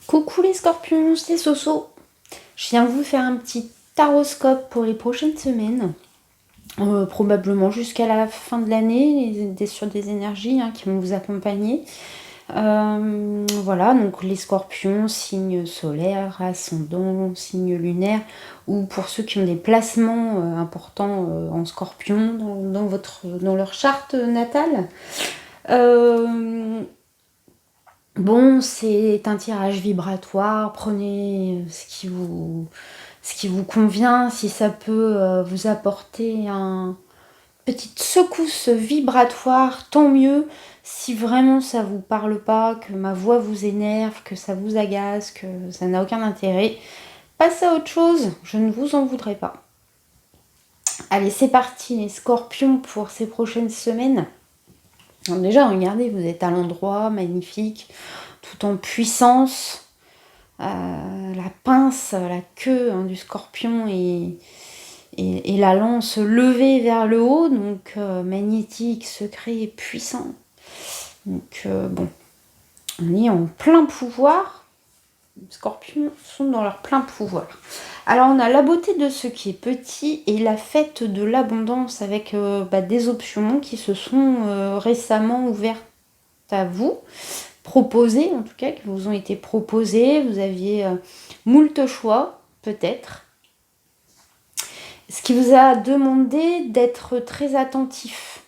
Coucou les scorpions, c'est Soso. Je viens vous faire un petit taroscope pour les prochaines semaines. Probablement jusqu'à la fin de l'année, sur des énergies qui vont vous accompagner. Voilà, donc les scorpions, signe solaire, ascendant, signe lunaire, ou pour ceux qui ont des placements importants en scorpion dans leur charte natale. Bon, c'est un tirage vibratoire, prenez ce qui vous convient, si ça peut vous apporter une petite secousse vibratoire, tant mieux. Si vraiment ça vous parle pas, que ma voix vous énerve, que ça vous agace, que ça n'a aucun intérêt, passez à autre chose, je ne vous en voudrais pas. Allez, c'est parti les scorpions pour ces prochaines semaines. Alors déjà, regardez, vous êtes à l'endroit magnifique, tout en puissance. La pince, la queue du scorpion et la lance levée vers le haut, donc magnétique, secret et puissant. Donc bon, on est en plein pouvoir. Les scorpions sont dans leur plein pouvoir. Alors on a la beauté de ce qui est petit et la fête de l'abondance avec des options qui se sont récemment ouvertes à vous, proposées en tout cas, qui vous ont été proposées. Vous aviez moult choix peut-être. Ce qui vous a demandé d'être très attentif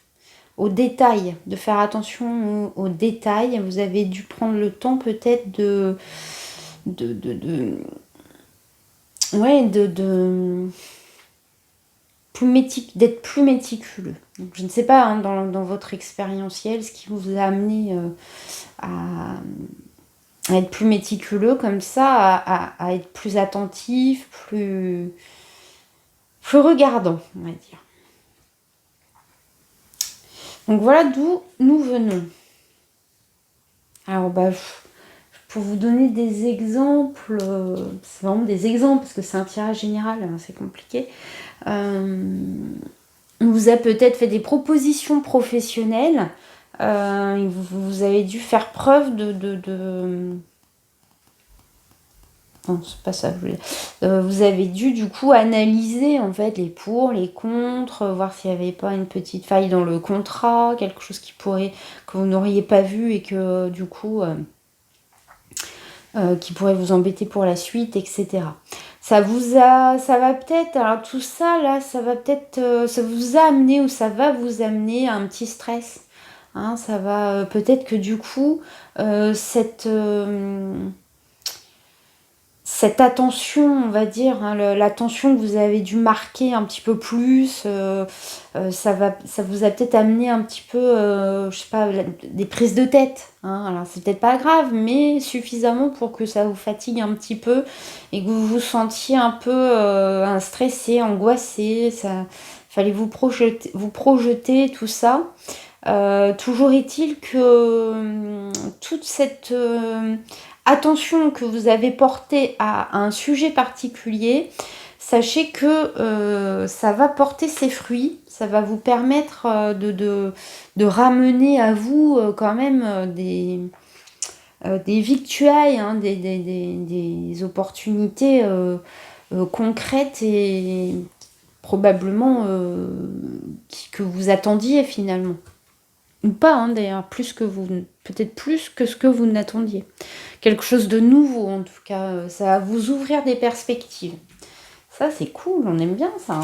aux détails, de faire attention aux détails. Vous avez dû prendre le temps peut-être d'être plus méticuleux. Donc, je ne sais pas dans votre expérientiel ce qui vous a amené à être plus méticuleux comme ça, à être plus attentif, plus regardant, on va dire. Donc voilà d'où nous venons. Alors pour vous donner des exemples, c'est vraiment des exemples parce que c'est un tirage général, c'est compliqué. On vous a peut-être fait des propositions professionnelles. Vous avez dû faire preuve non, c'est pas ça que je voulais dire. Vous avez dû du coup analyser en fait les pour, les contre, voir s'il n'y avait pas une petite faille dans le contrat, quelque chose que vous n'auriez pas vu et que du coup qui pourrait vous embêter pour la suite, etc. Ça va peut-être, alors tout ça là, ça vous a amené ou ça va vous amener à un petit stress. Ça va peut-être que du coup cette attention, on va dire, l'attention que vous avez dû marquer un petit peu plus, ça vous a peut-être amené un petit peu, je sais pas, des prises de tête. Alors c'est peut-être pas grave, mais suffisamment pour que ça vous fatigue un petit peu et que vous vous sentiez un peu stressé, angoissé. Ça, fallait vous projeter tout ça. Toujours est-il que toute cette attention que vous avez portée à un sujet particulier, sachez que ça va porter ses fruits, ça va vous permettre de ramener à vous quand même des victuailles, des opportunités concrètes et probablement que vous attendiez finalement. Ou pas d'ailleurs, peut-être plus que ce que vous n'attendiez. Quelque chose de nouveau en tout cas, ça va vous ouvrir des perspectives. Ça c'est cool, on aime bien ça.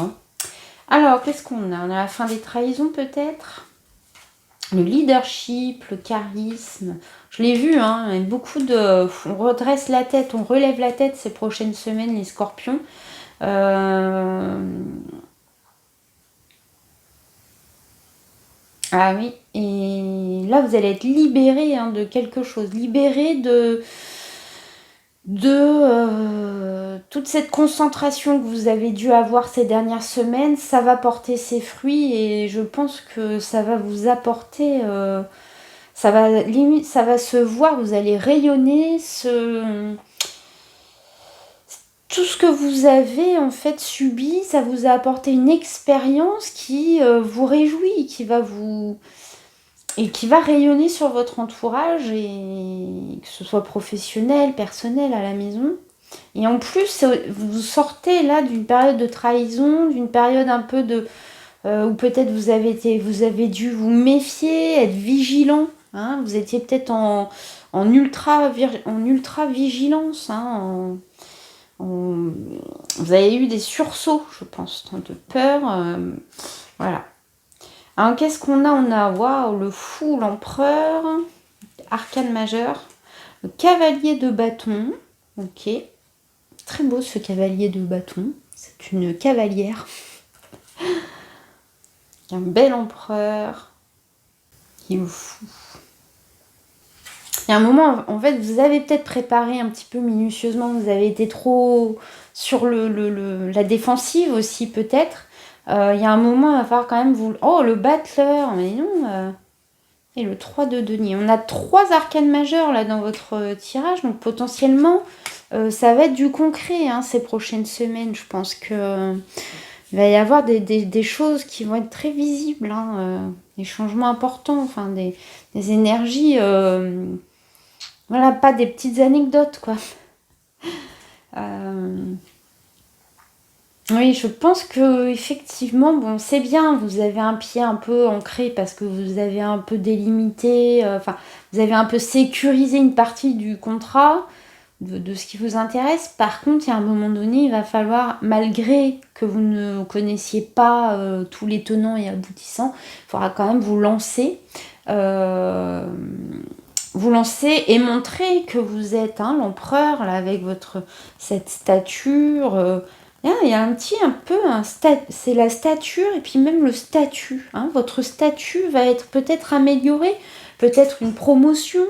Alors qu'est-ce qu'on a? On a la fin des trahisons peut-être, le leadership, le charisme. Je l'ai vu, beaucoup de... On redresse la tête, on relève la tête ces prochaines semaines les scorpions. Ah oui, et là vous allez être libéré de quelque chose, libéré de toute cette concentration que vous avez dû avoir ces dernières semaines. Ça va porter ses fruits et je pense que ça va vous apporter, ça va se voir, vous allez rayonner, tout ce que vous avez en fait subi, ça vous a apporté une expérience qui vous réjouit, qui va vous et qui va rayonner sur votre entourage, et que ce soit professionnel, personnel, à la maison. Et en plus, vous sortez là d'une période de trahison, d'une période un peu de où peut-être vous avez dû vous méfier, être vigilant. Hein, vous étiez peut-être en ultra vigilance. Hein, vous avez eu des sursauts, je pense, de peur. Voilà. Alors, qu'est-ce qu'on a? On a waouh, le fou, l'empereur, arcane majeur, le cavalier de bâton. Ok. Très beau ce cavalier de bâton. C'est une cavalière. Un bel empereur. Il est fou. Il y a un moment, en fait, vous avez peut-être préparé un petit peu minutieusement, vous avez été trop sur la défensive aussi, peut-être. Il y a un moment, il va falloir quand même vous... Oh, le battleur, mais non. Et le 3 de denier. On a 3 arcanes majeures là dans votre tirage, donc potentiellement, ça va être du concret hein, ces prochaines semaines. Je pense que il va y avoir des choses qui vont être très visibles, hein, des changements importants, enfin des énergies... Voilà, pas des petites anecdotes, quoi. Oui, je pense que effectivement, bon, c'est bien, vous avez un pied un peu ancré parce que vous avez un peu délimité, enfin, vous avez un peu sécurisé une partie du contrat, de ce qui vous intéresse. Par contre, il y a un moment donné, il va falloir, malgré que vous ne connaissiez pas tous les tenants et aboutissants, il faudra quand même vous lancer et montrer que vous êtes hein, l'empereur là avec cette stature. Il y a un peu c'est la stature et puis même le statut. Hein. Votre statut va être peut-être amélioré, peut-être une promotion,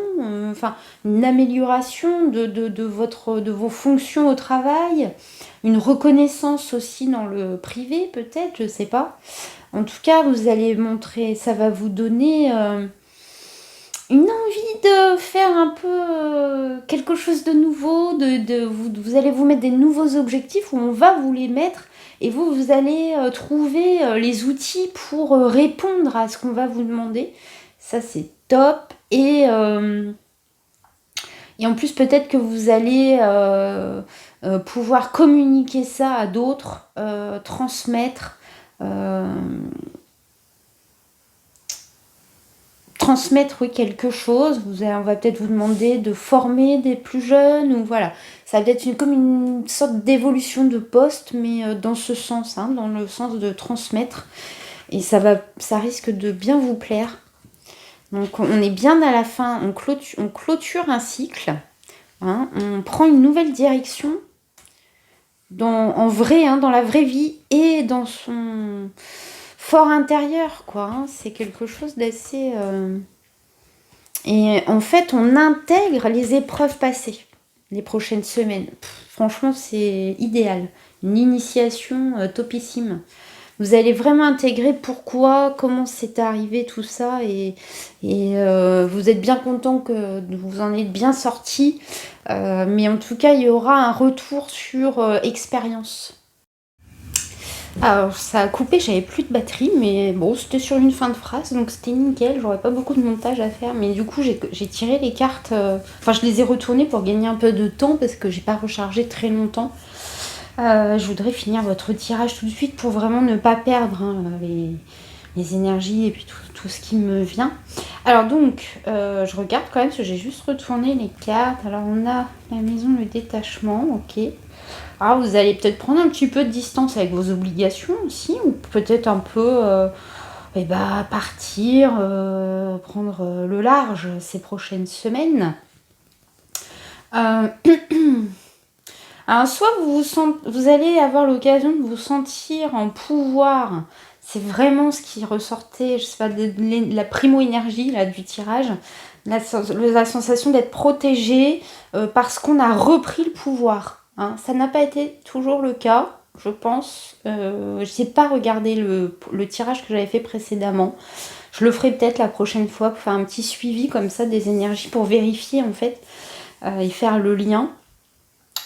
enfin une amélioration de vos fonctions au travail, une reconnaissance aussi dans le privé peut-être, je sais pas. En tout cas, vous allez montrer, ça va vous donner une envie de faire un peu quelque chose de nouveau, vous allez vous mettre des nouveaux objectifs où on va vous les mettre et vous allez trouver les outils pour répondre à ce qu'on va vous demander. Ça, c'est top. Et en plus, peut-être que vous allez pouvoir communiquer ça à d'autres, transmettre. Transmettre oui quelque chose, on va peut-être vous demander de former des plus jeunes ou voilà, ça va être comme une sorte d'évolution de poste mais dans ce sens, hein, dans le sens de transmettre et ça risque de bien vous plaire. Donc on est bien à la fin, on clôture un cycle, hein, on prend une nouvelle direction en vrai, hein, dans la vraie vie et dans son fort intérieur quoi, hein, c'est quelque chose d'assez... Et en fait, on intègre les épreuves passées, les prochaines semaines. Franchement, c'est idéal. Une initiation topissime. Vous allez vraiment intégrer pourquoi, comment c'est arrivé tout ça et vous êtes bien content que vous en êtes bien sorti. Mais en tout cas, il y aura un retour sur expérience. Alors ça a coupé, j'avais plus de batterie, mais bon, c'était sur une fin de phrase, donc c'était nickel, j'aurais pas beaucoup de montage à faire, mais du coup j'ai tiré les cartes, enfin je les ai retournées pour gagner un peu de temps, parce que j'ai pas rechargé très longtemps. Je voudrais finir votre tirage tout de suite pour vraiment ne pas perdre hein, les énergies et puis tout ce qui me vient. Alors donc, je regarde quand même, parce que j'ai juste retourné les cartes. Alors on a la maison, le détachement, ok. Alors vous allez peut-être prendre un petit peu de distance avec vos obligations aussi, ou peut-être un peu partir, prendre le large ces prochaines semaines. Alors soit vous allez avoir l'occasion de vous sentir en pouvoir, c'est vraiment ce qui ressortait, je sais pas, de la primo-énergie là, du tirage, la sensation d'être protégé parce qu'on a repris le pouvoir. Hein. Ça n'a pas été toujours le cas, je pense. Je n'ai pas regardé le tirage que j'avais fait précédemment. Je le ferai peut-être la prochaine fois pour faire un petit suivi comme ça des énergies pour vérifier en fait et faire le lien.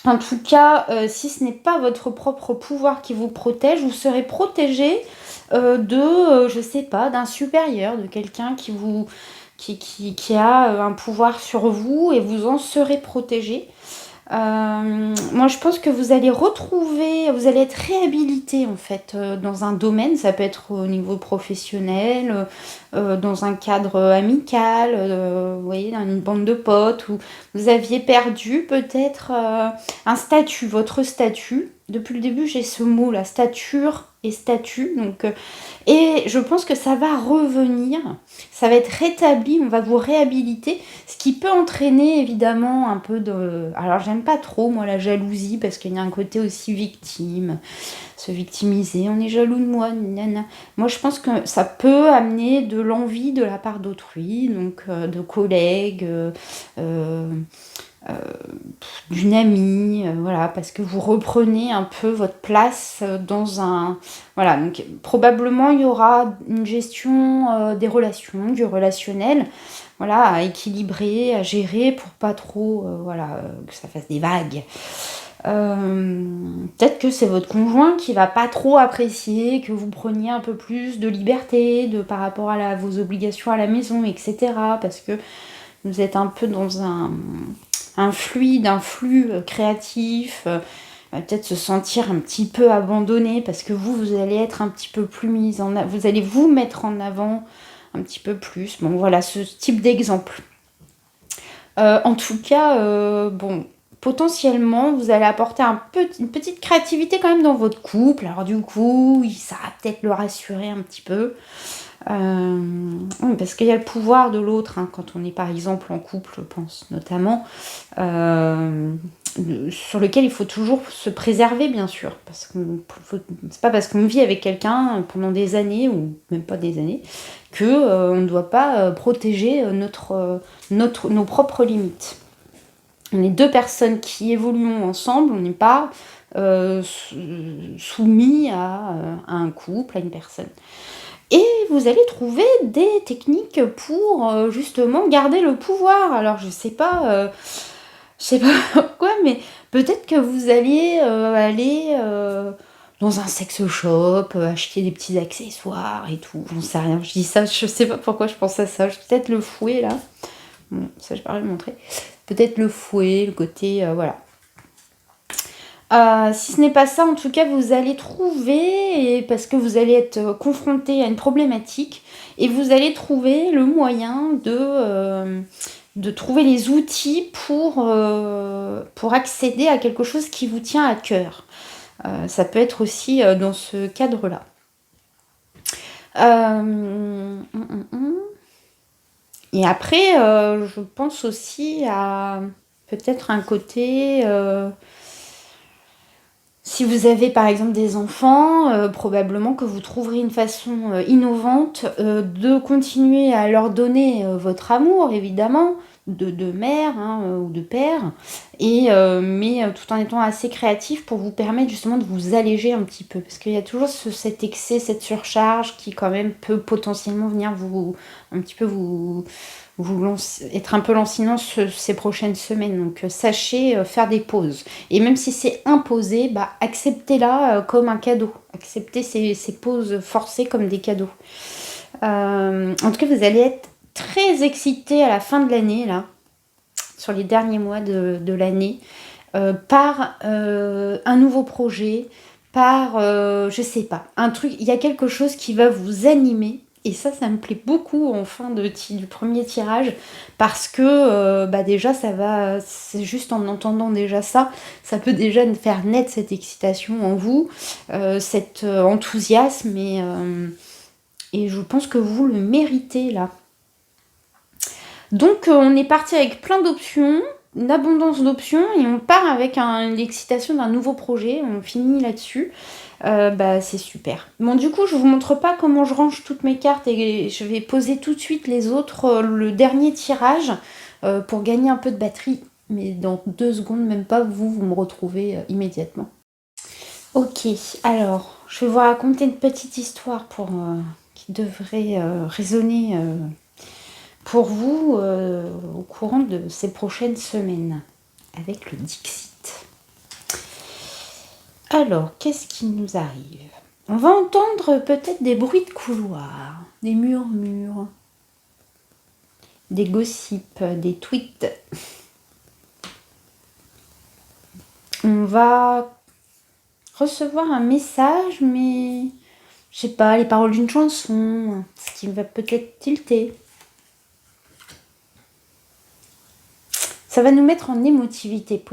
En tout cas, si ce n'est pas votre propre pouvoir qui vous protège, vous serez protégé je sais pas, d'un supérieur, de quelqu'un qui a un pouvoir sur vous et vous en serez protégé. Moi, je pense que vous allez être réhabilité en fait dans un domaine. Ça peut être au niveau professionnel, dans un cadre amical, vous voyez, dans une bande de potes où vous aviez perdu peut-être un statut, votre statut. Depuis le début, j'ai ce mot là, stature et statut. Et je pense que ça va revenir, ça va être rétabli, on va vous réhabiliter, ce qui peut entraîner évidemment un peu de... Alors j'aime pas trop moi la jalousie parce qu'il y a un côté aussi victime, se victimiser, on est jaloux de moi, nanana. Moi je pense que ça peut amener de l'envie de la part d'autrui, donc de collègues, euh, d'une amie, voilà, parce que vous reprenez un peu votre place dans un... Voilà, donc probablement il y aura une gestion des relations, du relationnel, voilà, à équilibrer, à gérer pour pas trop, voilà, que ça fasse des vagues. Peut-être que c'est votre conjoint qui va pas trop apprécier que vous preniez un peu plus de liberté par rapport à vos obligations à la maison, etc. Parce que vous êtes un peu dans un fluide, un flux créatif, peut-être se sentir un petit peu abandonné parce que vous allez être un petit peu plus mise en avant, vous allez vous mettre en avant un petit peu plus. Bon, voilà, ce type d'exemple. En tout cas, bon, potentiellement, vous allez apporter une petite créativité quand même dans votre couple. Alors du coup, ça va peut-être le rassurer un petit peu. Oui, parce qu'il y a le pouvoir de l'autre, hein, quand on est par exemple en couple, je pense notamment, sur lequel il faut toujours se préserver, bien sûr. Parce que c'est pas parce qu'on vit avec quelqu'un pendant des années, ou même pas des années, que on ne doit pas protéger nos propres limites. On est deux personnes qui évoluons ensemble, on n'est pas soumis à un couple, à une personne. Et vous allez trouver des techniques pour justement garder le pouvoir. Alors je sais pas pourquoi, mais peut-être que vous alliez aller dans un sex shop, acheter des petits accessoires et tout. J'en sais rien. Je dis ça, je sais pas pourquoi je pense à ça. Peut-être le fouet là. Bon, ça je vais le montrer. Peut-être le fouet, le côté, voilà. Si ce n'est pas ça, en tout cas, vous allez trouver, parce que vous allez être confronté à une problématique, et vous allez trouver le moyen de trouver les outils pour accéder à quelque chose qui vous tient à cœur. Ça peut être aussi dans ce cadre-là. Et après, je pense aussi à peut-être un côté... si vous avez par exemple des enfants, probablement que vous trouverez une façon innovante de continuer à leur donner votre amour, évidemment, de mère hein, ou de père, mais tout en étant assez créatif pour vous permettre justement de vous alléger un petit peu. Parce qu'il y a toujours cet excès, cette surcharge qui quand même peut potentiellement venir un petit peu être un peu lancinant ces prochaines semaines. Donc sachez faire des pauses. Et même si c'est imposé, acceptez-la comme un cadeau. Acceptez ces pauses forcées comme des cadeaux. En tout cas, vous allez être très excité à la fin de l'année, là, sur les derniers mois de l'année, par un nouveau projet, par, je sais pas, un truc, il y a quelque chose qui va vous animer. Et ça me plaît beaucoup en fin du premier tirage parce que déjà c'est juste en entendant déjà ça peut déjà faire naître cette excitation en vous, cet enthousiasme et je pense que vous le méritez là. Donc on est parti avec plein d'options, une abondance d'options et on part avec l'excitation d'un nouveau projet, on finit là-dessus. C'est super. Bon, du coup, je vous montre pas comment je range toutes mes cartes et je vais poser tout de suite les autres, le dernier tirage pour gagner un peu de batterie. Mais dans 2 secondes, même pas, vous me retrouvez immédiatement. Ok, alors, je vais vous raconter une petite histoire qui devrait résonner pour vous au courant de ces prochaines semaines avec le Dixit. Alors, qu'est-ce qui nous arrive? On va entendre peut-être des bruits de couloir, des murmures, des gossips, des tweets. On va recevoir un message, mais je sais pas, les paroles d'une chanson, ce qui va peut-être tilter. Ça va nous mettre en émotivité,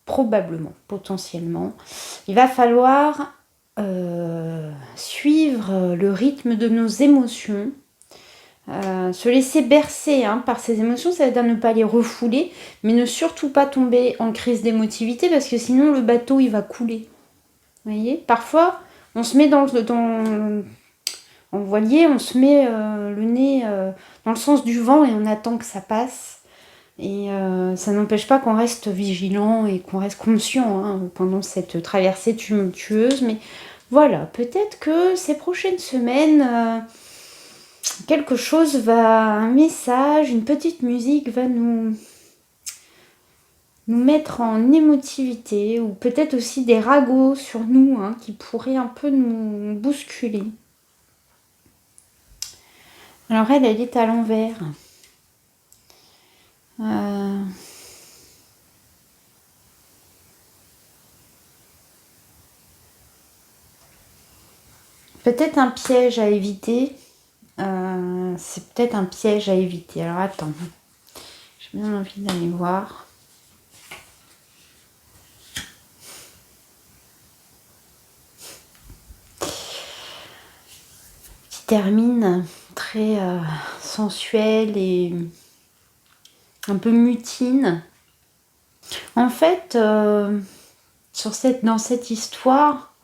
probablement, potentiellement. Il va falloir suivre le rythme de nos émotions, se laisser bercer par ces émotions, ça veut dire ne pas les refouler, mais ne surtout pas tomber en crise d'émotivité, parce que sinon le bateau il va couler. Vous voyez, parfois on se met dans en voilier, on se met le nez dans le sens du vent et on attend que ça passe. Et ça n'empêche pas qu'on reste vigilant et qu'on reste conscient pendant cette traversée tumultueuse. Mais voilà, peut-être que ces prochaines semaines, quelque chose un message, une petite musique va nous mettre en émotivité, ou peut-être aussi des ragots sur nous qui pourraient un peu nous bousculer. Alors elle est à l'envers. Peut-être un piège à éviter. C'est peut-être un piège à éviter. Alors attends. J'ai bien envie d'aller voir. Qui termine très sensuelle et un peu mutine. En fait, dans cette histoire,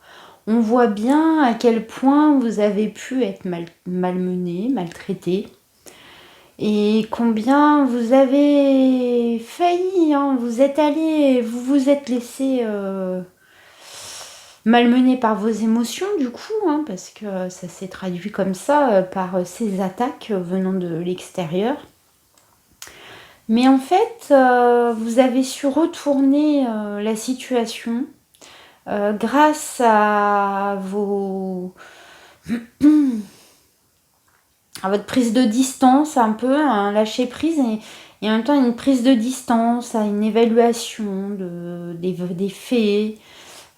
on voit bien à quel point vous avez pu être malmené, maltraité, et combien vous avez failli, vous êtes allé, vous vous êtes laissé malmené par vos émotions du coup, parce que ça s'est traduit comme ça par ces attaques venant de l'extérieur. Mais en fait, vous avez su retourner la situation grâce à à votre prise de distance, un peu, un lâcher prise, et en même temps une prise de distance, à une évaluation des faits.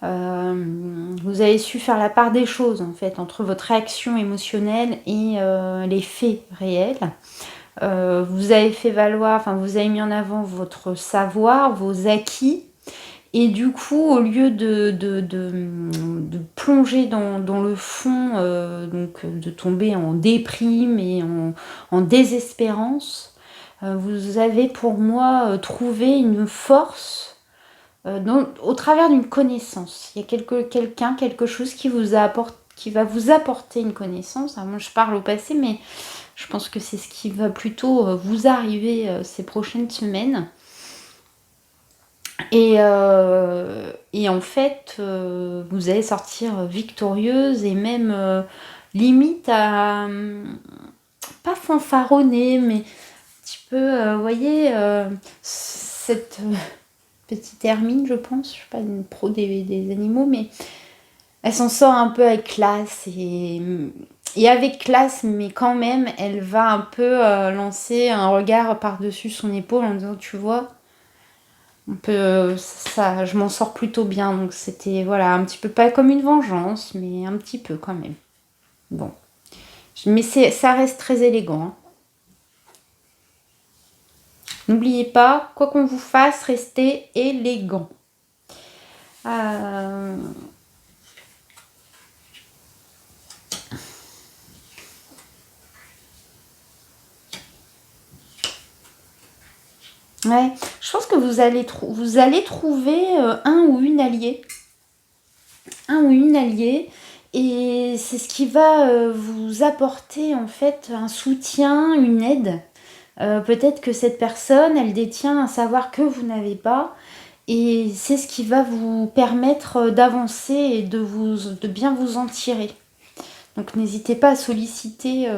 Vous avez su faire la part des choses en fait entre votre réaction émotionnelle et les faits réels. Vous avez fait valoir, vous avez mis en avant votre savoir, vos acquis, et du coup, au lieu de plonger dans le fond, donc de tomber en déprime et en désespérance, vous avez pour moi trouvé une force au travers d'une connaissance. Il y a quelqu'un, quelque chose qui va vous apporter une connaissance. Alors moi, je parle au passé, mais je pense que c'est ce qui va plutôt vous arriver ces prochaines semaines. Et en fait, vous allez sortir victorieuse et même limite à pas fanfaronner, mais un petit peu, vous voyez, cette petite Hermine, je pense, je suis pas une pro des animaux, mais elle s'en sort un peu avec classe et avec classe, mais quand même, elle va un peu lancer un regard par-dessus son épaule en disant, tu vois, ça, je m'en sors plutôt bien. Donc c'était, voilà, un petit peu pas comme une vengeance, mais un petit peu quand même. Bon. Mais ça reste très élégant. N'oubliez pas, quoi qu'on vous fasse, restez élégant. Ouais, je pense que vous allez trouver un ou une alliée. Un ou une alliée. Et c'est ce qui va vous apporter en fait un soutien, une aide. Peut-être que cette personne, elle détient un savoir que vous n'avez pas. Et c'est ce qui va vous permettre d'avancer et de bien vous en tirer. Donc n'hésitez pas à solliciter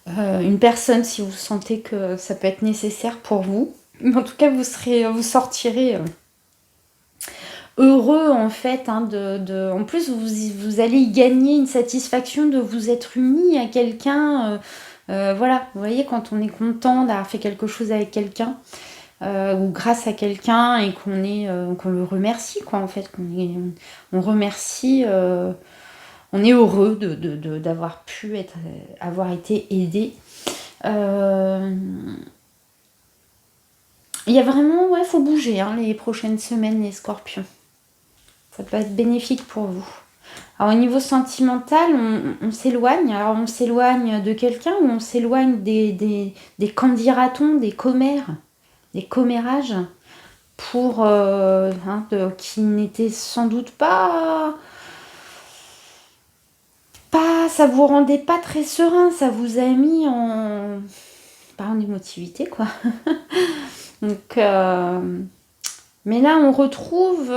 une personne si vous sentez que ça peut être nécessaire pour vous. Mais en tout cas, vous sortirez heureux en fait. Hein, en plus, vous allez y gagner une satisfaction de vous être uni à quelqu'un. Voilà, vous voyez, quand on est content d'avoir fait quelque chose avec quelqu'un, ou grâce à quelqu'un et qu'on le remercie, quoi, en fait, on remercie, on est heureux d'avoir pu avoir été aidé. Il y a vraiment, ouais, faut bouger hein, les prochaines semaines, les scorpions. Ça peut être bénéfique pour vous. Alors au niveau sentimental, on s'éloigne. Alors on s'éloigne de quelqu'un ou on s'éloigne des candidatons, des commères, des commérages pour qui n'étaient sans doute pas, ça vous rendait pas très serein, ça vous a mis en émotivité quoi. Donc mais là on retrouve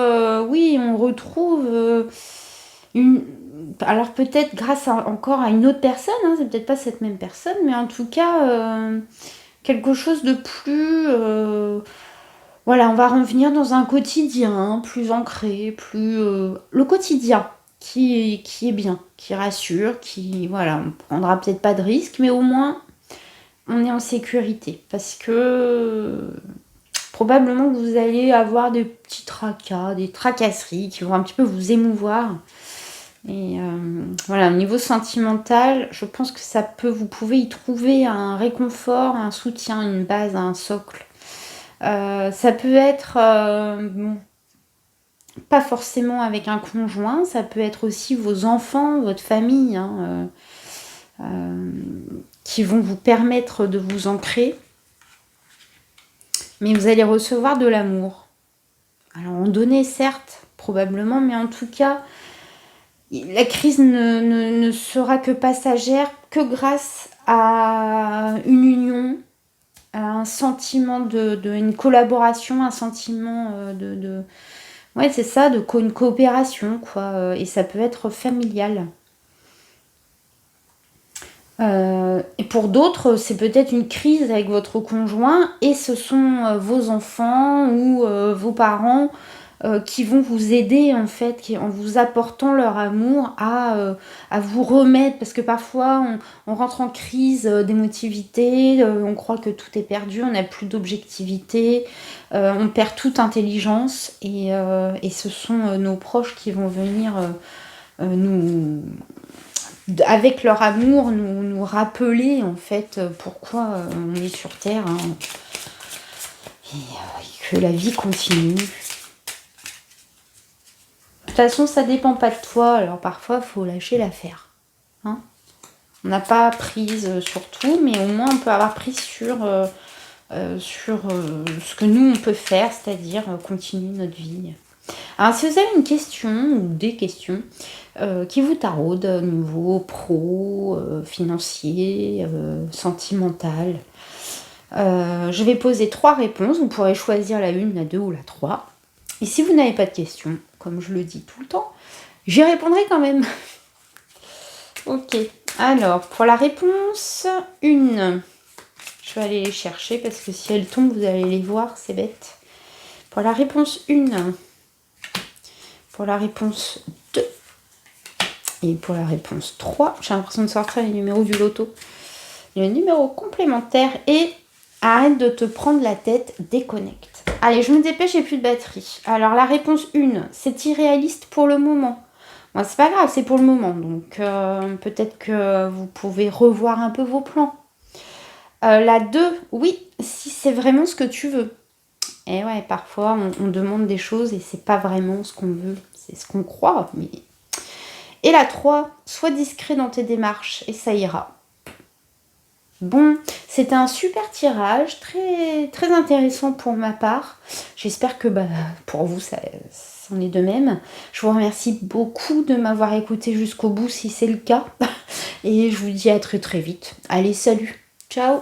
alors peut-être grâce encore à une autre personne, hein, c'est peut-être pas cette même personne, mais en tout cas quelque chose de plus voilà, on va revenir dans un quotidien plus ancré, plus le quotidien qui est bien, qui rassure, voilà, on prendra peut-être pas de risques, mais au moins on est en sécurité parce que probablement que vous allez avoir des petits tracas, des tracasseries qui vont un petit peu vous émouvoir. Et voilà, au niveau sentimental, je pense que vous pouvez y trouver un réconfort, un soutien, une base, un socle. Ça peut être pas forcément avec un conjoint, ça peut être aussi vos enfants, votre famille, hein, qui vont vous permettre de vous ancrer. Mais vous allez recevoir de l'amour. Alors en donner certes, probablement, mais en tout cas, la crise ne sera que passagère que grâce à une union, à un sentiment une collaboration, un sentiment ouais, c'est ça, une coopération, quoi. Et ça peut être familial. Et pour d'autres, c'est peut-être une crise avec votre conjoint et ce sont vos enfants ou vos parents qui vont vous aider en fait, en vous apportant leur amour à vous remettre, parce que parfois on rentre en crise d'émotivité, on croit que tout est perdu, on n'a plus d'objectivité, on perd toute intelligence et ce sont nos proches qui vont venir nous, avec leur amour, nous rappeler en fait pourquoi on est sur Terre hein, et que la vie continue. De toute façon, ça dépend pas de toi, alors parfois, il faut lâcher l'affaire. Hein, on n'a pas prise sur tout, mais au moins on peut avoir prise sur ce que nous, on peut faire, c'est-à-dire continuer notre vie. Alors, si vous avez une question ou des questions qui vous taraudent au niveau pro, financier, sentimental, je vais poser 3 réponses. Vous pourrez choisir la 1, la 2 ou la 3. Et si vous n'avez pas de questions, comme je le dis tout le temps, j'y répondrai quand même. Ok, alors pour la réponse 1, je vais aller les chercher parce que si elles tombent, vous allez les voir, c'est bête. Pour la réponse 1, pour la réponse 2 et pour la réponse 3, j'ai l'impression de sortir les numéros du loto. Le numéro complémentaire et arrête de te prendre la tête, déconnecte. Allez, je me dépêche, j'ai plus de batterie. Alors la réponse 1, c'est irréaliste pour le moment. Bon, c'est pas grave, c'est pour le moment. Donc peut-être que vous pouvez revoir un peu vos plans. La 2, oui, si c'est vraiment ce que tu veux. Et ouais, parfois on demande des choses et c'est pas vraiment ce qu'on veut, c'est ce qu'on croit. Mais... Et la 3, sois discret dans tes démarches et ça ira. Bon, c'était un super tirage, très, très intéressant pour ma part. J'espère que pour vous, ça en est de même. Je vous remercie beaucoup de m'avoir écouté jusqu'au bout si c'est le cas. Et je vous dis à très très vite. Allez, salut, ciao.